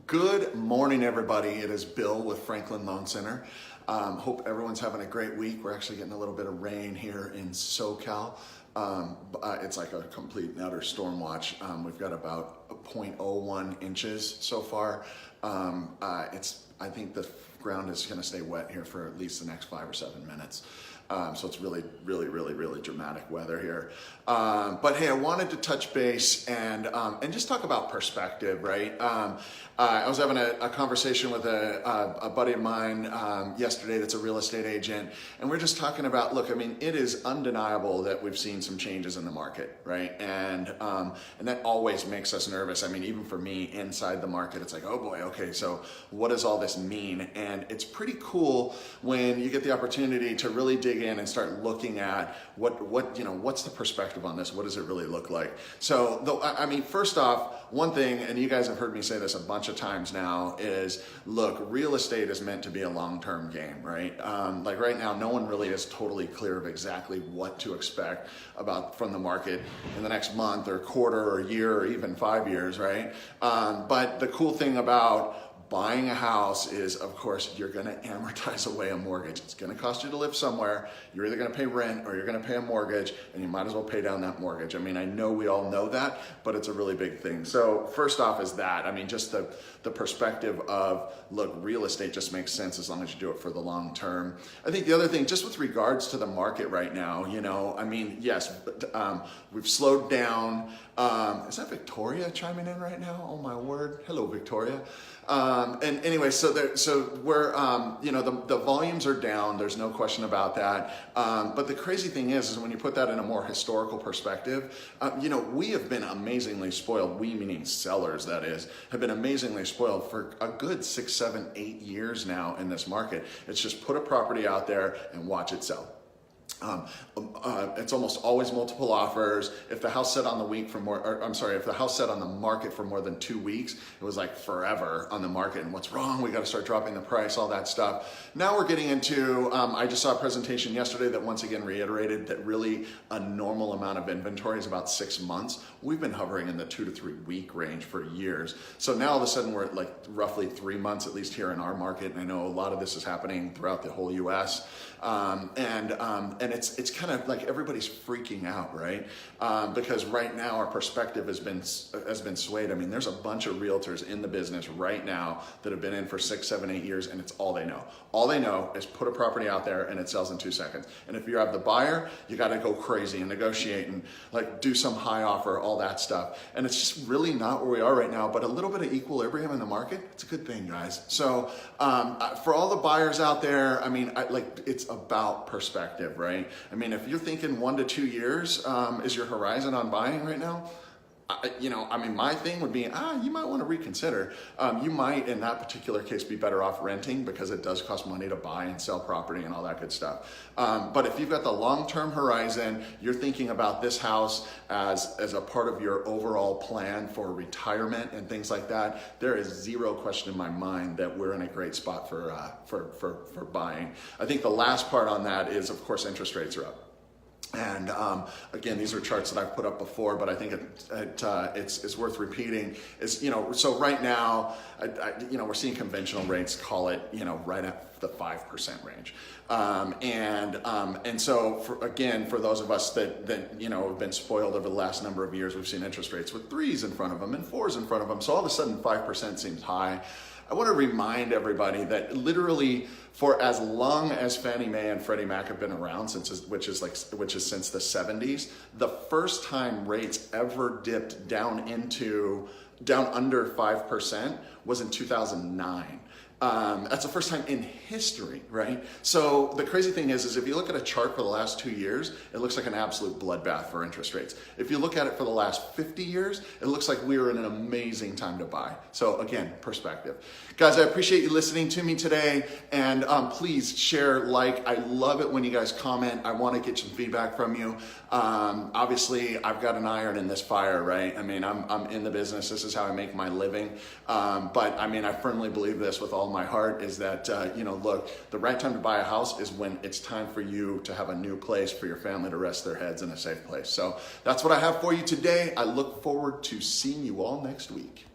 Good morning, everybody. It is Bill with Franklin Loan Center. Hope everyone's having a great week. We're actually getting a little bit of rain here in SoCal. It's like a complete and utter storm watch. We've got about 0.01 inches so far. I think the ground is going to stay wet here for at least the next 5 or 7 minutes. So it's really dramatic weather here. But hey, I wanted to touch base and just talk about perspective, right? I was having a conversation with a buddy of mine yesterday that's a real estate agent, and we're just talking about, look, I mean, it is undeniable that we've seen some changes in the market, right? And that always makes us nervous. I mean, even for me inside the market, it's like, oh boy, okay, so what does all this mean? And it's pretty cool when you get the opportunity to really dig in and start looking at what's the perspective on this? What does it really look like? So, I mean, first off, one thing, and you guys have heard me say this a bunch of times now, is look, real estate is meant to be a long-term game, right? Like right now, no one really is totally clear of exactly what to expect from the market in the next month or quarter or year or even 5 years, right? But the cool thing about buying a house is, of course, you're going to amortize away a mortgage. It's going to cost you to live somewhere. You're either going to pay rent or you're going to pay a mortgage, and you might as well pay down that mortgage. I mean, I know we all know that, but it's a really big thing. So first off is that. I mean, just the perspective of, look, real estate just makes sense as long as you do it for the long term. I think the other thing, just with regards to the market right now, I mean, yes, we've slowed down. Is that Victoria chiming in right now? Oh my word. Hello, Victoria. And anyway, so we're, the volumes are down. There's no question about that. But the crazy thing is when you put that in a more historical perspective, we have been amazingly spoiled. We, meaning sellers, that is, have been amazingly spoiled for a good 6, 7, 8 years now in this market. It's just put a property out there and watch it sell. It's almost always multiple offers. If the house sat on the if the house sat on the market for more than 2 weeks, it was like forever on the market. And what's wrong? We got to start dropping the price, all that stuff. Now we're getting into, I just saw a presentation yesterday that once again reiterated that really a normal amount of inventory is about 6 months. We've been hovering in the 2 to 3 week range for years. So now all of a sudden we're at like roughly 3 months, at least here in our market. And I know a lot of this is happening throughout the whole US. And it's kind of like everybody's freaking out, right? Because right now our perspective has been swayed. I mean, there's a bunch of realtors in the business right now that have been in for 6, 7, 8 years, and it's all they know. All they know is put a property out there and it sells in 2 seconds. And if you have the buyer, you got to go crazy and negotiate and like do some high offer, all that stuff. And it's just really not where we are right now. But a little bit of equilibrium in the market, it's a good thing, guys. So for all the buyers out there, I mean, it's about perspective, right? I mean, if you're thinking 1 to 2 years is your horizon on buying right now, I mean, my thing would be, you might want to reconsider. You might, in that particular case, be better off renting because it does cost money to buy and sell property and all that good stuff. But if you've got the long-term horizon, you're thinking about this house as a part of your overall plan for retirement and things like that, there is zero question in my mind that we're in a great spot for buying. I think the last part on that is, of course, interest rates are up. And again, these are charts that I've put up before, but I think it's worth repeating. So right now, we're seeing conventional rates, call it, right at the 5% range. And so for those of us that have been spoiled over the last number of years, we've seen interest rates with 3s in front of them and 4s in front of them. So all of a sudden 5% seems high. I want to remind everybody that literally for as long as Fannie Mae and Freddie Mac have been around, which is since the 70s, the first time rates ever dipped down under 5% was in 2009. That's the first time in history, right? So the crazy thing is if you look at a chart for the last 2 years, it looks like an absolute bloodbath for interest rates. If you look at it for the last 50 years, it looks like we are in an amazing time to buy. So again, perspective. Guys, I appreciate you listening to me today, and please share, like. I love it when you guys comment. I want to get some feedback from you. Obviously, I've got an iron in this fire, right? I mean, I'm in the business. This is how I make my living. But I mean, I firmly believe this with all my heart is that, look, the right time to buy a house is when it's time for you to have a new place for your family to rest their heads in a safe place. So that's what I have for you today. I look forward to seeing you all next week.